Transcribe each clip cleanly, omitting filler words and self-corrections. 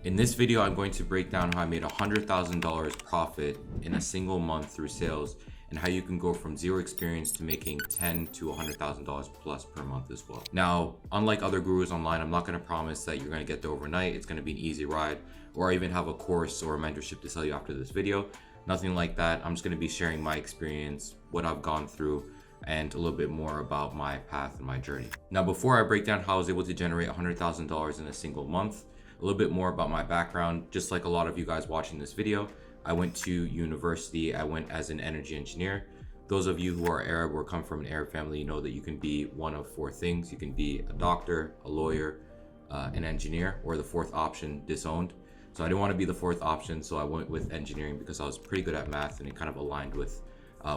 In this video, I'm going to break down how I made $100,000 profit in a single month through sales and how you can go from zero experience to making $10,000 to $100,000 plus per month as well. Now, unlike other gurus online, I'm not going to promise that you're going to get there overnight. It's going to be an easy ride, or I even have a course or a mentorship to sell you after this video. Nothing like that. I'm just going to be sharing my experience, what I've gone through, and a little bit more about my path and my journey. Now, before I break down how I was able to generate $100,000 in a single month, a little bit more about my background. Just like a lot of you guys watching this video, I went to university. I went as an energy engineer. Those of you who are Arab or come from an Arab family, you know that you can be one of four things. You can be a doctor, a lawyer, an engineer, or the fourth option, disowned. So I didn't want to be the fourth option, so I went with engineering because I was pretty good at math and it kind of aligned with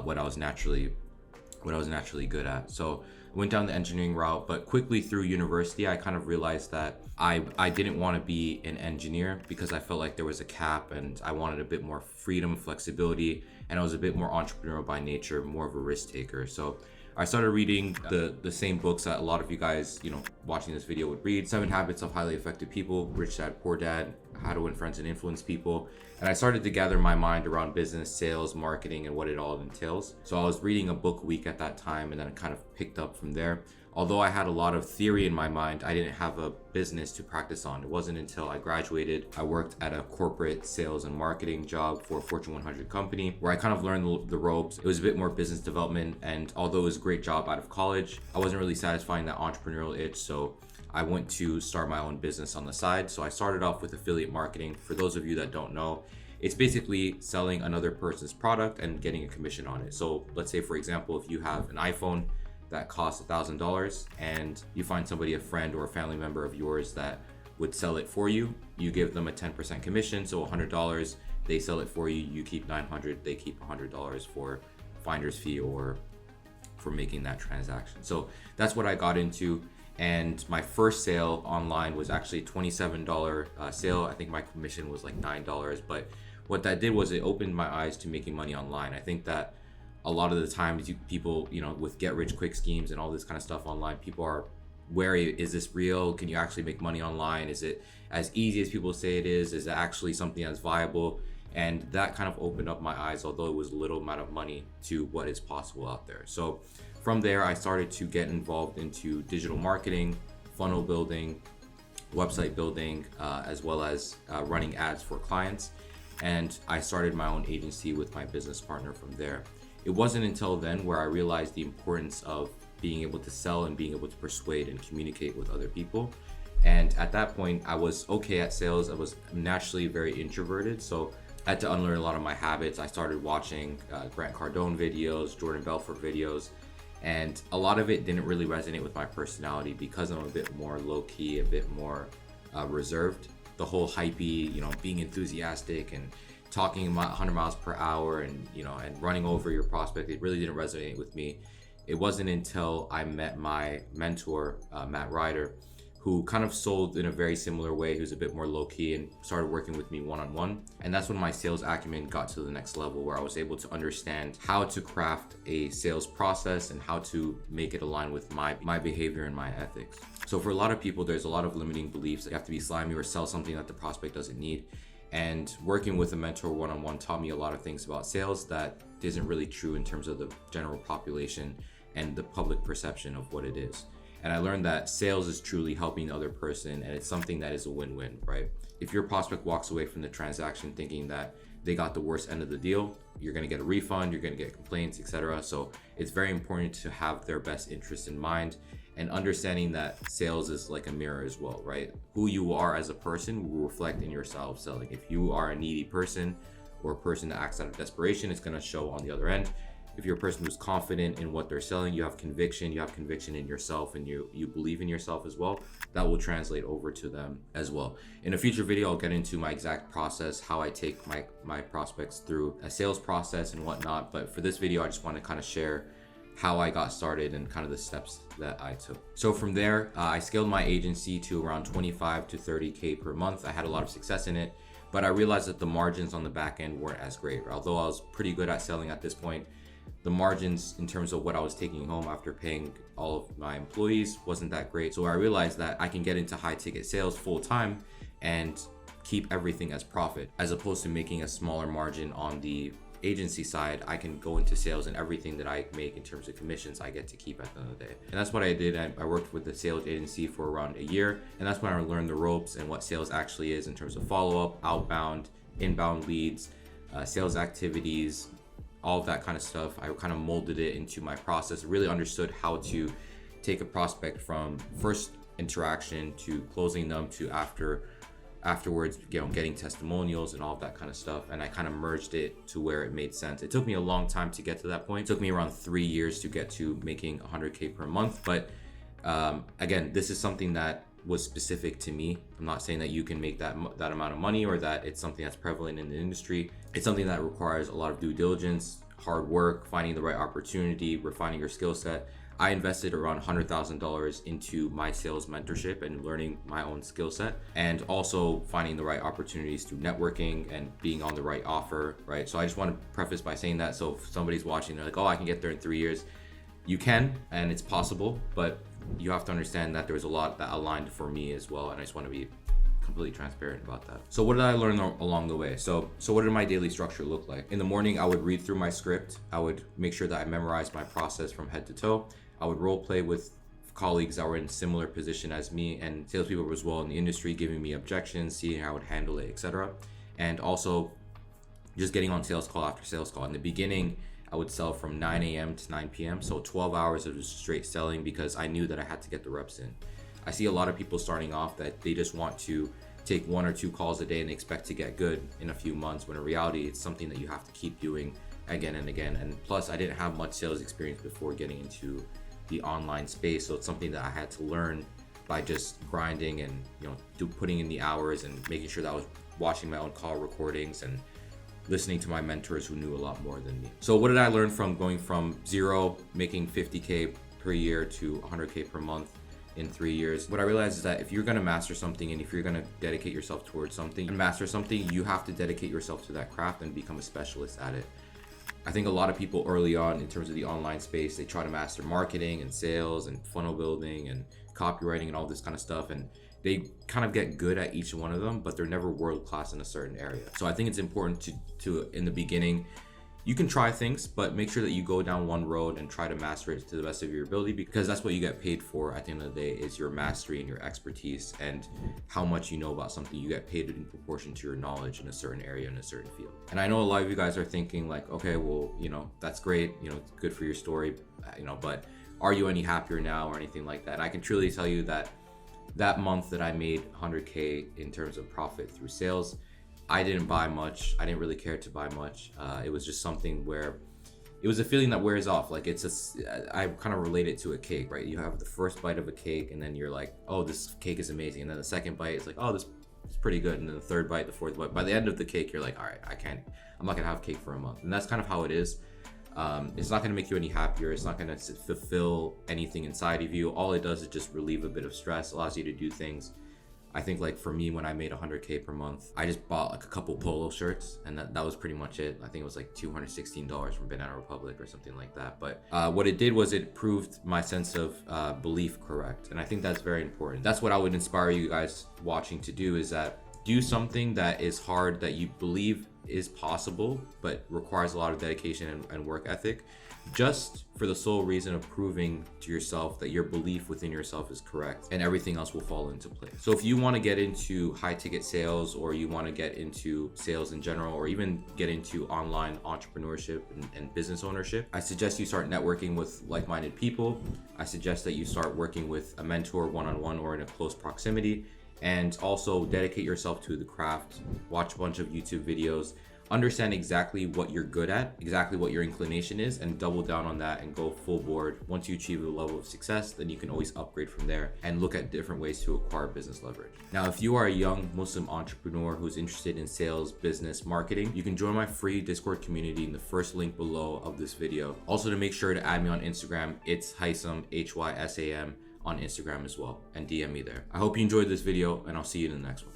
what I was naturally good at. So I went down the engineering route, but quickly through university, I kind of realized that I didn't want to be an engineer because I felt like there was a cap and I wanted a bit more freedom, flexibility, and I was a bit more entrepreneurial by nature, more of a risk taker. So I started reading the same books that a lot of you guys, watching this video would read: 7 Habits of Highly Effective People, Rich Dad, Poor Dad, How to Win Friends and Influence People. And I started to gather my mind around business, sales, marketing, and what it all entails. So I was reading a book a week at that time, and then it kind of picked up from there. Although I had a lot of theory in my mind, I didn't have a business to practice on. It wasn't until I graduated, I worked at a corporate sales and marketing job for a Fortune 100 company where I kind of learned the ropes. It was a bit more business development, and although it was a great job out of college, I wasn't really satisfying that entrepreneurial itch. So I went to start my own business on the side. So I started off with affiliate marketing. For those of you that don't know, it's basically selling another person's product and getting a commission on it. So let's say, for example, if you have an iPhone that costs $1,000 and you find somebody, a friend or a family member of yours, that would sell it for you, you give them a 10% commission. So $100, they sell it for you, you keep $900, they keep $100 for finder's fee or for making that transaction. So that's what I got into. And my first sale online was actually a $27 sale. I think my commission was like $9, but what that did was it opened my eyes to making money online. I think that a lot of the times people, with get rich quick schemes and all this kind of stuff online, people are wary. Is this real? Can you actually make money online? Is it as easy as people say it is? Is it actually something that's viable? And that kind of opened up my eyes, although it was a little amount of money, to what is possible out there. So from there, I started to get involved into digital marketing, funnel building, website building, as well as running ads for clients. And I started my own agency with my business partner from there. It wasn't until then where I realized the importance of being able to sell and being able to persuade and communicate with other people. And at that point, I was okay at sales. I was naturally very introverted, so I had to unlearn a lot of my habits. I started watching Grant Cardone videos, Jordan Belfort videos, and a lot of it didn't really resonate with my personality because I'm a bit more low-key, a bit more reserved. The whole hypey, being enthusiastic and talking 100 miles per hour and running over your prospect, it really didn't resonate with me. It wasn't until I met my mentor, Matt Ryder, who kind of sold in a very similar way. He was a bit more low-key and started working with me one-on-one. And that's when my sales acumen got to the next level, where I was able to understand how to craft a sales process and how to make it align with my behavior and my ethics. So for a lot of people, there's a lot of limiting beliefs. You have to be slimy or sell something that the prospect doesn't need. And working with a mentor one-on-one taught me a lot of things about sales that isn't really true in terms of the general population and the public perception of what it is. And I learned that sales is truly helping the other person, and it's something that is a win-win, right? If your prospect walks away from the transaction thinking that they got the worst end of the deal, you're gonna get a refund, you're gonna get complaints, etc. So it's very important to have their best interest in mind, and understanding that sales is like a mirror as well, right? Who you are as a person will reflect in your style of selling. If you are a needy person or a person that acts out of desperation, it's gonna show on the other end. If you're a person who's confident in what they're selling, you have conviction in yourself, and you believe in yourself as well, that will translate over to them as well. In a future video, I'll get into my exact process, how I take my prospects through a sales process and whatnot. But for this video, I just want to kind of share how I got started and kind of the steps that I took. So from there, I scaled my agency to around 25 to 30K per month. I had a lot of success in it, but I realized that the margins on the back end weren't as great. Although I was pretty good at selling at this point, the margins in terms of what I was taking home after paying all of my employees wasn't that great. So I realized that I can get into high ticket sales full time and keep everything as profit, as opposed to making a smaller margin on the agency side. I can go into sales, and everything that I make in terms of commissions I get to keep at the end of the day. And that's what I did. I worked with the sales agency for around a year, and that's when I learned the ropes and what sales actually is in terms of follow-up, outbound, inbound leads, sales activities, all of that kind of stuff. I kind of molded it into my process, really understood how to take a prospect from first interaction to closing them to afterwards, getting testimonials and all of that kind of stuff. And I kind of merged it to where it made sense. It took me a long time to get to that point. It took me around 3 years to get to making 100K per month. But again, this is something that was specific to me. I'm not saying that you can make that amount of money, or that it's something that's prevalent in the industry. It's something that requires a lot of due diligence, hard work, finding the right opportunity, refining your skill set. I invested around $100,000 into my sales mentorship and learning my own skill set, and also finding the right opportunities through networking and being on the right offer, right? So I just want to preface by saying that, so if somebody's watching, they're like, oh, I can get there in 3 years. You can, and it's possible, but you have to understand that there's a lot that aligned for me as well, and I just want to be completely transparent about that. So what did I learn along the way? So what did my daily structure look like? In the morning, I would read through my script. I would make sure that I memorized my process from head to toe. I would role play with colleagues that were in similar position as me, and salespeople as well in the industry, giving me objections, seeing how I would handle it, etc. And also just getting on sales call after sales call. In the beginning, I would sell from 9 a.m. to 9 p.m. So 12 hours of just straight selling, because I knew that I had to get the reps in. I see a lot of people starting off that they just want to take 1 or 2 calls a day and expect to get good in a few months, when in reality, it's something that you have to keep doing again and again. And plus, I didn't have much sales experience before getting into the online space, so it's something that I had to learn by just grinding and putting in the hours and making sure that I was watching my own call recordings and listening to my mentors who knew a lot more than me. So what did I learn from going from zero, making 50K per year, to 100K per month in 3 years? What I realized is that if you're going to master something, and if you're going to dedicate yourself towards something and master something, you have to dedicate yourself to that craft and become a specialist at it. I think a lot of people early on in terms of the online space, they try to master marketing and sales and funnel building and copywriting and all this kind of stuff, and they kind of get good at each one of them, but they're never world class in a certain area. So I think it's important to in the beginning, you can try things, but make sure that you go down one road and try to master it to the best of your ability, because that's what you get paid for at the end of the day, is your mastery and your expertise and how much you know about something. You get paid in proportion to your knowledge in a certain area, in a certain field. And I know a lot of you guys are thinking like, okay, well, that's great, it's good for your story, but are you any happier now or anything like that? And I can truly tell you that month that I made 100K in terms of profit through sales, I didn't buy much. I didn't really care to buy much. It was just something where it was a feeling that wears off. Like I kind of relate it to a cake, right? You have the first bite of a cake, and then you're like, oh, this cake is amazing. And then the second bite is like, oh, this is pretty good. And then the third bite, the fourth bite. By the end of the cake, you're like, all right, I'm not gonna have cake for a month. And that's kind of how it is. It's not gonna make you any happier. It's not gonna fulfill anything inside of you. All it does is just relieve a bit of stress, allows you to do things. I think like for me, when I made 100K per month, I just bought like a couple polo shirts, and that was pretty much it. I think it was like $216 from Banana Republic or something like that. But what it did was it proved my sense of belief correct. And I think that's very important. That's what I would inspire you guys watching to do, is that do something that is hard, that you believe is possible, but requires a lot of dedication and work ethic, just for the sole reason of proving to yourself that your belief within yourself is correct, and everything else will fall into place. So if you want to get into high ticket sales, or you want to get into sales in general, or even get into online entrepreneurship and business ownership, I suggest you start networking with like-minded people. I suggest that you start working with a mentor one-on-one or in a close proximity, and also dedicate yourself to the craft. Watch a bunch of YouTube videos, understand exactly what you're good at, exactly what your inclination is, and double down on that and go full board. Once you achieve a level of success, then you can always upgrade from there and look at different ways to acquire business leverage. Now, if you are a young Muslim entrepreneur who's interested in sales, business, marketing, you can join my free Discord community in the first link below of this video. Also, to make sure to add me on Instagram, it's Hysam, Hysam, on Instagram as well, and DM me there. I hope you enjoyed this video, and I'll see you in the next one.